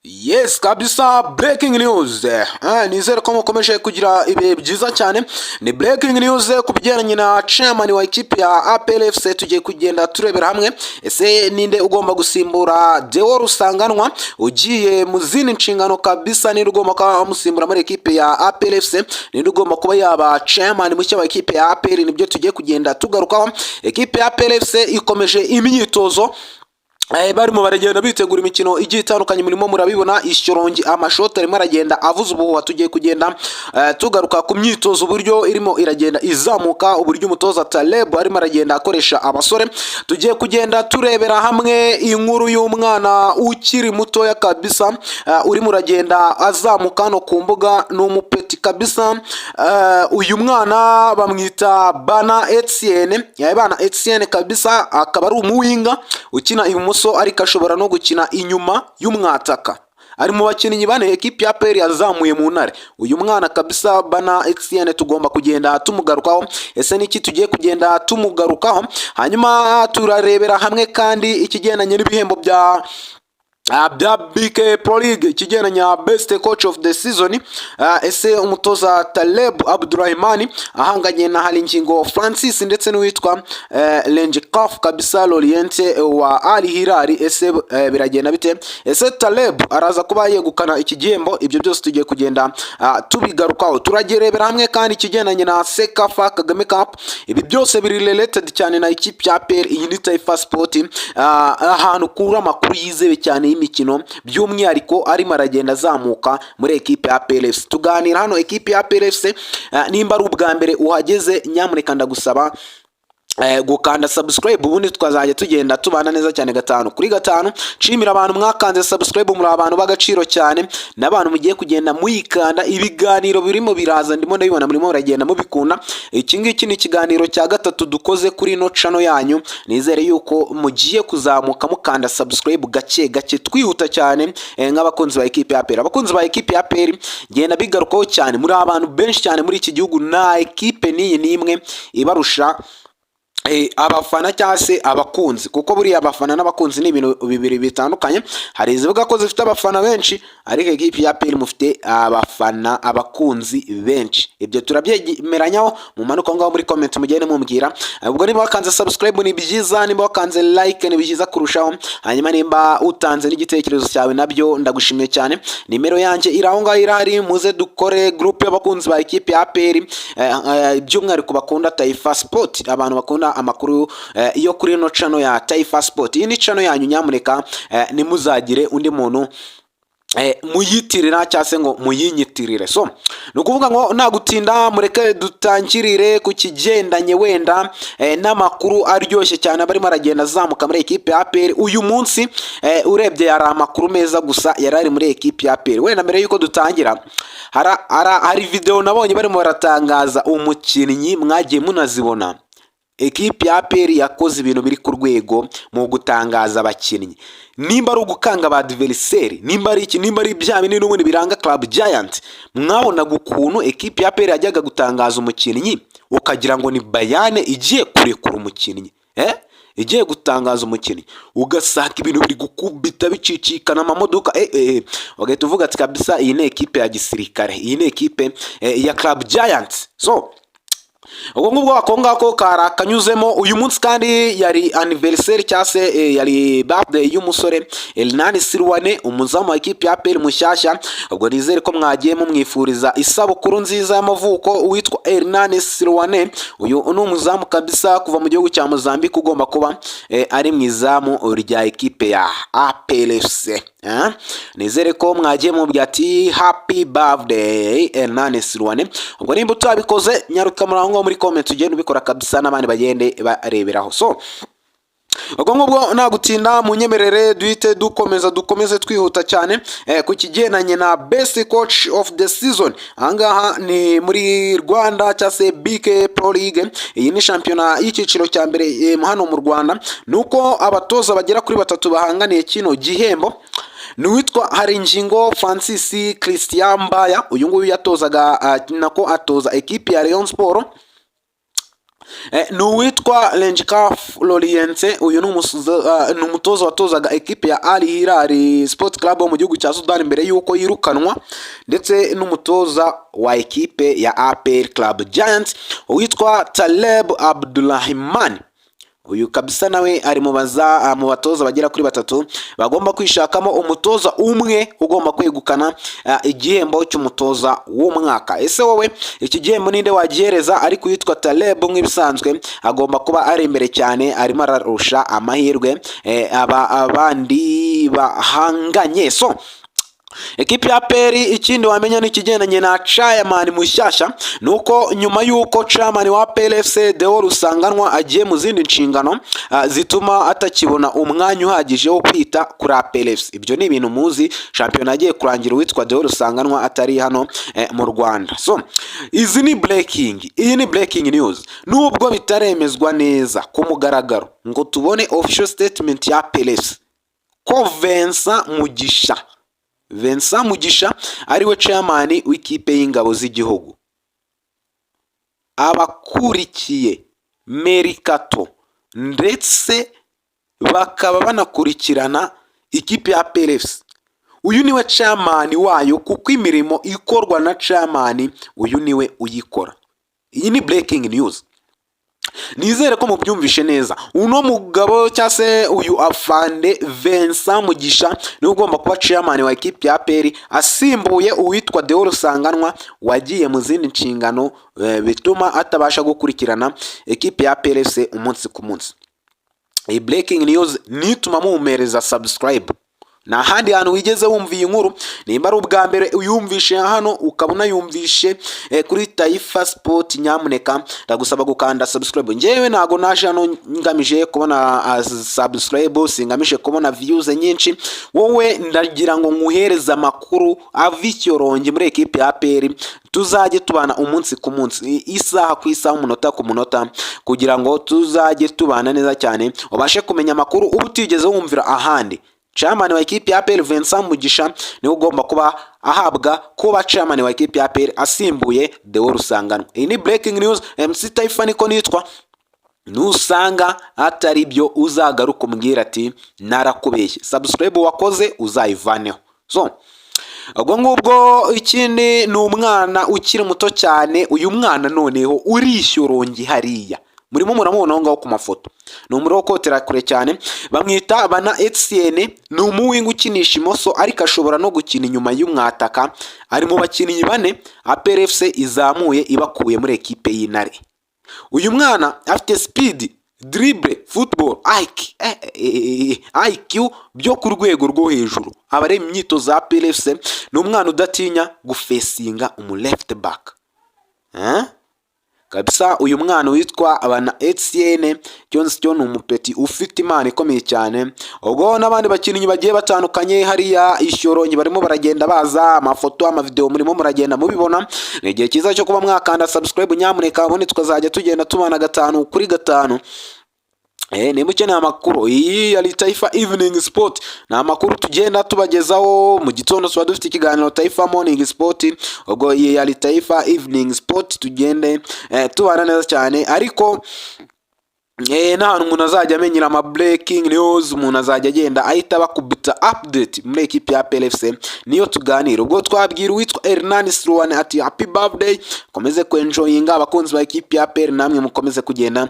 Yes kabisa, breaking news. Nizere ko mukomeje kugira ibihe byiza cyane. Ni breaking news ku bijyanye na chairman wa ikipe ya APR FC. Tugiye kugenda turebera hamwe ese ninde ugomba gusimbura Deo Rusanganwa ugiye mu zindi nshingano kabisa, ninde ugomba kumusimbura muri ikipe ya APR FC, ninde ugomba kuba yaba chairman mushya wa ikipe ya APR. Nibyo tugiye kugenda tugarukaho. Ikipe ya APR FC ikomeje imyitozo, barimo baragenda bitegura imikino igiye itandukanye. Murimo murabibona ishyorongi amashoti arimo aragenda avuza ubuhuha. Tugiye kugenda tugaruka ku myitozo uburyo irimo iragenda izamuka, uburyo umutoza Taleb arimo aragenda akoresha abasore. Tugiye kugenda turebera hamwe inkuru y'umwana ukiri mutoya kabisa, urimo uragenda azamuka no ku mbuga. Ni umupeti kabisa. Uyu mwana bamwita Bana Etienne, Bana Etienne kabisa, akaba ari umuwinga ukina ibumoso ariko ashobora no gukina inyuma y'umwataka. Ari mu bakinnyi bane ekipe ya APR yazamuye mu ntare. Uyu mwana kabisa Bana Etienne tugomba kugenda tumugarukaho. Ese niki tugiye kugenda tumugarukaho? Hanyuma turarebera hamwe kandi ikigendanye n'ibihembo bya BK Pro League, ikigendanye best coach of the season. Ese umutoza Taleb Abdurrahimani ahanganye na Halingingo Francis ndetse n'uwitwa Lenjikaf kabisa Loriente wa Al Hilal. Ese biragenda bite? Ese Taleb araza kuba yegukana iki gihembo? Ibyo byose tugiye kugenda tubigarukaho. Turagerebera hamwe kandi ikigendanye na Sekafa Kagame Cup. Ibi byose biri related cyane na ikipe ya APR. Iyi ni Taifa Sport, ahantu kura amakuru yizewe cyane imikino, by'umwihariko arimo aragenda azamuka muri ekipe ya APR FC. Tuganira hano ekipe ya APR FC, nimba ari ubwa mbere uhageze nyamuneka ndagusaba gukanda subscribe, ubundi twazajya tugenda tubana neza cyane gatanu kuri gatanu. Nshimira abantu mwakanze subscribe, muri abantu bagaciro cyane, n'abantu mugiye kugenda muyikanda. Ibiganiro birimo biraza, ndimo ndabibona murimo muragenda mubikunda. Iki ngiki ni ikiganiro cya gatatu dukoze kuri no channel yanyu. Nizere yuko mugiye kuzamuka mukanda subscribe gake gake, twihuta cyane nk'abakunzi ba ekipe ya APR. Abakunzi ba ekipe ya APR ngenda bigarukaho cyane, muri abantu benshi cyane muri iki gihugu. Na ekipe niyi nimwe ibarusha abafana cyangwa se abakunzi, kuko buriya abafana n'abakunzi ni ibintu bibiri bitandukanye. Hari izivuga ko zifite abafana benshi, ariko ekipe ya APR mufite abafana abakunzi benshi. Ibyo turabyemeranyaho, mu manuka ngaho muri comment mugende mumbwira. Ubwo niba wakanze subscribe ni byiza, niba wakanze like ni byiza kurushaho. Hanyuma nimba utanze n'igitekerezo cyawe nabyo ndagushimiye cyane. Nimero yanjye iraho ngaho irahari, muze dukore group y'abakunzi ba ekipe ya APR, by'umwihariko bakunda Taifa Sport, abantu bakunda amakuru yo kuri no channel ya Taifa Sport. Iyi ni channel yanyu, nyamuneka nimuzagire undi muntu muyitirira cyangwa se ngo muyinyitirire. So nukuvuga ngo nagutinda, mureke dutangirire ku kigendanye wenda n'amakuru aryoshye cyane barimo aragenda azamuka muri ekipe ya APR uyu munsi. Urebye yari amakuru meza gusa yarari muri ekipe ya APR. Wenda mbere yuko dutangira, hari video nabonye barimo baratangaza umukinnyi, mwagiye munazibona. Ekipe ya APR yakoze ibintu biri ku rwego mu gutangaza abakinnyi. Nimba ari ugukanga ba adversaire, nimba ari iki, nimba ari bya bintu n'ubundi biranga Club Giant, mwabonaga ukuntu ekipe ya APR yajyaga gutangaza umukinnyi ukagira ngo ni Bayane igiye kurekura umukinnyi, igiye gutangaza umukinnyi ugasanga ibintu biri gukubita bicicikana amamodoka. Wagahita uvuga ati kabisa iyi ni ekipe ya gisirikare, iyi ni ekipe ya Club Giant. So ubwo ngubwo akonga ko karakanyuzemo uyu munsi, kandi yari anniversaire cyangwa se yari birthday y'umusore Elnani Sirwane, umuzamu wa ekipe ya APR mushyashya. Ubwo nizere ko mwagiye mumwifuriza isabukuru nziza y'amavuko. Uwitwa Elnani Sirwane, uyu ni umuzamu kabisa kuva mu gihugu cya Mozambique, ugomba kuba ari mu izamu rya ekipe ya APR FC. Nizere ko mwagiye mubwira ati happy birthday Elnani Sirwane. Ubwo nimba utabikoze nyaruka murango muri comment ugende ubikora kabisa, n'abandi bagende bareberaho. So ubwo ngubwo nagutinda, munyemerere duhite dukomeze twihuta cyane ku kigendanye na best coach of the season. Ahangaha ni muri Rwanda cyangwa se BK Pro League. Iyi ni shampiyona y'icyiciro cya mbere hano mu Rwanda. Nuko abatoza bagera kuri batatu bahanganiye kino gihembo. Nuwitwa Halingingo Francis Christian Mbaya, uyu nguyu yatozaga nako atoza ekipe ya Rayon Sport. ni uwitwa Lenjikaf Loriente. Uyu ni umutoza watozaga ekipe ya Al Hilal Sport Club mu gihugu cya Sudan mbere yuko yirukanwa, ndetse n'umutoza wa ekipe ya APR Club Giants uwitwa Taleb Abdulrahman. Uyu kabisa nawe ari mu batoza bagera kuri batatu bagomba kwishakamo umutoza umwe ugomba kwegukana igihembo cy'umutoza w'umwaka. Ese wowe iki gihembo ninde wagihereza? Ariko yitwa Taleb nk'ibisanzwe agomba kuba ari imbere cyane, arimo ararusha amahirwe abandi bahanganye. So ekipi ya Peri ikindi wamenya ni ikigendanye na chairman mushyashya, nuko nyuma yuko chairman wa PLFC Deo Rusanganwa agiye mu zindi nshingano zituma atakibona umwanya uhagije wo kwita kuri PLFC. Ibyo ni ibintu muzi, champion agiye kurangira witwa Deo Rusanganwa atari hano mu Rwanda. So iyi ni breaking news, nubwo bitaremezwa neza ku mugaragaro ngo tubone official statement ya PLFC ko Vincent Mugisha ariwe chairman w'ikipe y'ingabo z'igihugu, abakurikiye Mercato ndetse bakaba banakurikirana ikipe ya PLFC. Uyu niwe chairman wayo, kuko imirimo ikorwa na chairman uyu niwe uyikora. Iyi ni breaking news. Nizere ko mubyumvishe neza. Uno mugabo cyase uyu afande Vincent Mugisha ni ugomba kuba chairman wa ekipe ya Peri, asimbuye uwitwa Deo Rusanganwa wagiye mu zindi nshingano bituma atabasha gukurikirana ekipe ya PLFC umunsi ku munsi. Iyi breaking news nituma mumereza subscribe. Na handi hantu wigeze wumviye inkuru, nimba ari ubwa mbere uyumvishe hano ukabona yumvishe kuri Taifa Sport, nyamuneka ndagusaba gukanda subscribe. Njewe nago naje hano ngamije kubona subscribe, singamije kubona views nyinshi. Wowe ndagira ngo nkuhereza amakuru avicyoronge muri ekipe ya APR, tuzajye tubana umunsi ku munsi, isaha ku isaha, umunota ku munota, kugira ngo tuzajye tubana neza cyane, ubashe kumenya amakuru ubu utigeze wumvira ahandi. Chairman wa ekipe ya APR Vincent Mugisha ni ugomba kuba ahabwa kuba chairman wa ekipe ya APR asimbuye Deo Rusanganwa. Iyi ni breaking news. MC Taifa niko nitwa. Nusanga atari byo uzagaruka umbwira ati narakubeshye. Subscribe wakoze uzayivaneho. So ubwo ngubwo ikindi ni umwana ukiri muto cyane. Uyu mwana noneho urishyurongi hariya murimo muramubona ngaho ku mafoto, ni umurokotera kure cyane, bamwita Bana Etienne. Ni umuwinga ukinisha imoso ariko ashobora no gukina inyuma y'umwataka. Ari mu bakinnyi bane APRFC izamuye ibakuye muri ekipe y'Intare. Uyu mwana afite speed, dribble, football, IQ byo ku rwego rwo hejuru. Abare imyitozo za APRFC ni umwana udatinya gufesinga left back. Kabisa uyu mwana witwa Bana Etienne cyo ni umupeti ufite imana ikomeye cyane. Ubwo n'abandi bakinnyi bagiye batandukanye hariya ishyoronyi barimo baragenda baza, amafoto amavideo murimo muragenda mubibona. Ni igihe cyiza cyo kuba mwakanda subscribe, nyamuneka, ubundi tukazajya tugenda tubana 5 kuri 5. Nimba ukeneye amakuru, iyi yari Taifa Evening Sport. Ni amakuru tugenda tubagezaho mu gitondo, tuba dufite ikiganiro Taifa Morning Sport. Ubwo iyi yari Taifa Evening Sport, tugende tubana neza cyane. Ariko nta umuntu azajya amenyera ama breaking news, umuntu azajya agenda ahita bakubita update muri ekipe ya PLFC niyo tuganira. Ubwo twabwira witwa Hernan Sruane ati happy birthday, komeze kwenjoyinga abakunzi ba ekipe ya PL, namwe mukomeze kugenda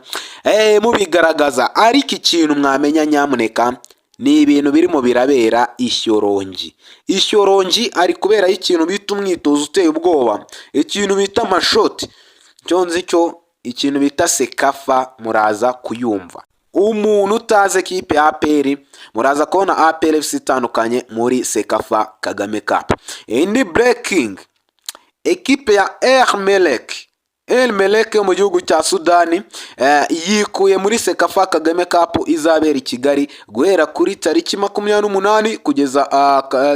mubigaragaza. Ariko ikintu mwamenya nyamuneka, ni ibintu birimo birabera ishyorongi ari kubera ikintu bita umwitozo uteye ubwoba, ikintu bita amashoti, cyonzi cyo ikintu bita Sekafa muraza kuyumva. Umuntu utaze ekipe ya APR muraza kubona APRFC itandukanye muri Sekafa Kagame Cup. Indi breaking, ekipe ya El Merreikh yo mu gihugu cya Sudani yikuye muri Sekafa Kagame Cup izabera i Kigali guhera kuri tariki 28 kugeza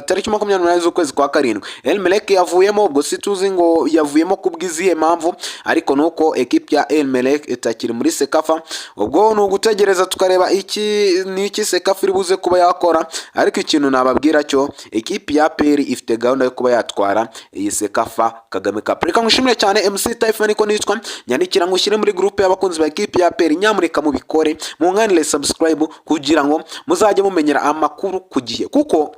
tariki 28 z'ukwezi kwa karindwi. El Merreikh yavuyemo, ubwo situzi ngo yavuyemo kubwiziye mpamvu, ariko nuko ekipe ya El Merreikh itakiri muri Sekafa. Ubwo no gutegereza tukareba iki Sekafa iri buze kuba yakora. Ariko ikintu nababwira cyo ekipe ya APR ifite gahunda yo kuba yatwara iyi Sekafa Kagame Cup. Reka ngushimire cyane MC Taifa. niko nitwa, nyandikira ngo ushyire muri groupe y'abakunzi ba ekipe ya APR, nyamureka mubikore munganire subscribe kugira ngo muzajye mumenyera amakuru ku gihe, kuko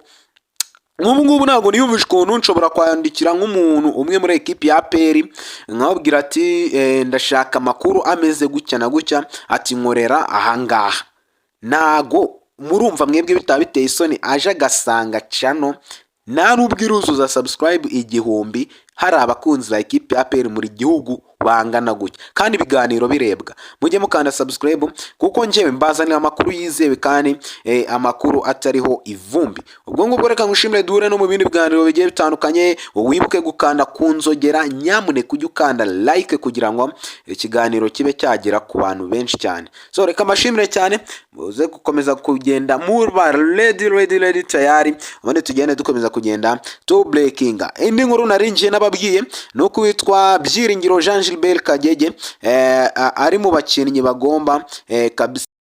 nk'ubu ngubu ntabwo niyumvisha ukuntu nshobora kwandikira nk'umuntu umwe muri ekipi ya APR nkababwira ati ndashaka amakuru ameze gutya na gutya, ati nkorera ahangaha. Ntago murumva mwebwe bitaba biteye isoni aje agasanga channel nta nubwo iruzuza subscribe 1000 hari abakunzi ba ekipe ya APR muri gihugu bangana gutya, kandi ibiganiro birebwa. Mujye mukanda subscribe kuko njyewe mbazanira amakuru yizewe kandi amakuru atariho ivumbi. Ubwo ngubwo reka ngushimire, duhure no mu bindi biganiro bigiye bitandukanye. Wibuke gukanda kunzogera, nyamuneka ujye ukanda like kugira ngo ikiganiro kibe cyagera ku bantu benshi cyane. So reka mbashimire cyane, muze gukomeza kugenda muba ready tayari, ubundi tugende dukomeza kugenda to breakinga. Indi nkuru narinjiye nababwiye nuko witwa Byiringiro Jean Gilbert Kagege ari mu bakinnyi bagomba kabisa